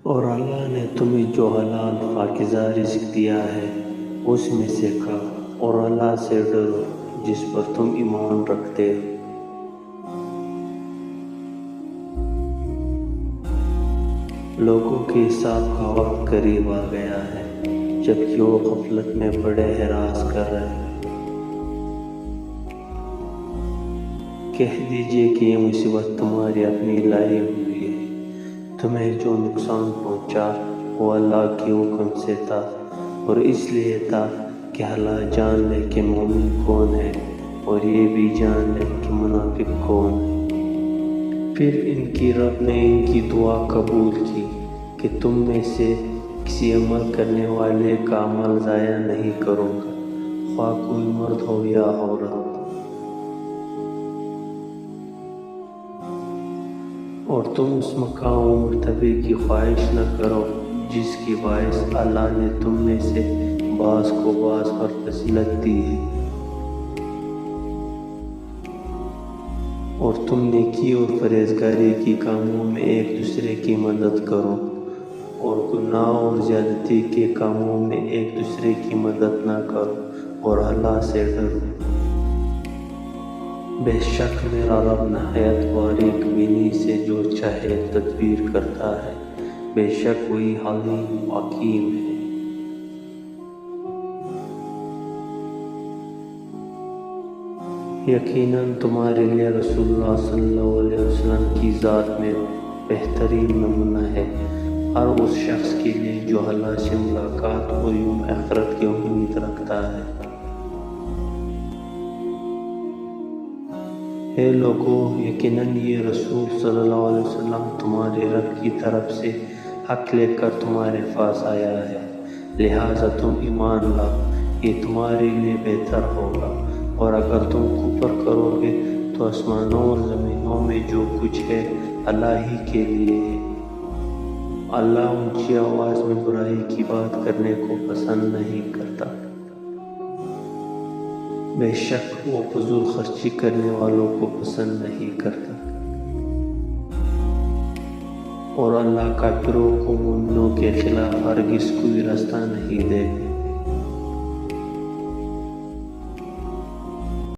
اور اللہ نے تمہیں جو حلال پاکیزہ رزق دیا ہے اس میں سے کھا، اور اللہ سے ڈرو جس پر تم ایمان رکھتے ہو۔ لوگوں کے حساب کا وقت قریب آ گیا ہے، جبکہ وہ غفلت میں بڑے ہراس کر رہے ہیں۔ کہہ دیجئے کہ یہ مصیبت تمہاری اپنی لائی ہوئی ہے۔ تمہیں جو نقصان پہنچا وہ اللہ کے حکم سے تھا، اور اس لیے تھا کہ اللہ جان لے کہ مومن کون ہے، اور یہ بھی جان لے کہ منافق کون ہے۔ پھر ان کی رب نے ان کی دعا قبول کی کہ تم میں سے کسی عمل کرنے والے کا عمل ضائع نہیں کروں گا، خواہ کوئی مرد ہو یا عورت۔ اور تم اس مقام و مرتبے کی خواہش نہ کرو جس کی باعث اللہ نے تم میں سے بعض کو بعض پر فضیلت دی ہے۔ اور تم نیکی اور پرہیزگاری کی کاموں میں ایک دوسرے کی مدد کرو، اور گناہ اور زیادتی کے کاموں میں ایک دوسرے کی مدد نہ کرو، اور اللہ سے ڈرو۔ بے شک میرا رب نہایت باریک بینی سے جو چاہے تدبیر کرتا ہے، بے شک وہی حلیم حکیم ہے۔ یقیناً تمہارے لیے رسول اللہ صلی اللہ علیہ وسلم کی ذات میں بہترین نمونہ ہے، ہر اس شخص کے لیے جو اللہ سے ملاقات اور یوم آخرت کی امید رکھتا ہے۔ اے لوگو، یقیناً یہ رسول صلی اللہ علیہ وسلم تمہارے رب کی طرف سے حق لے کر تمہارے پاس آیا ہے، لہٰذا تم ایمان لاؤ، یہ تمہارے لیے بہتر ہوگا۔ اور اگر تم کفر کرو گے تو آسمانوں اور زمینوں میں جو کچھ ہے اللہ ہی کے لیے ہے۔ اللہ اونچی آواز میں برائی کی بات کرنے کو پسند نہیں کرتا، بے شک وہ فضول خرچی کرنے والوں کو پسند نہیں کرتا۔ اور اللہ کافروں کو مومنوں کے خلاف ہرگز کوئی راستہ نہیں دے گا۔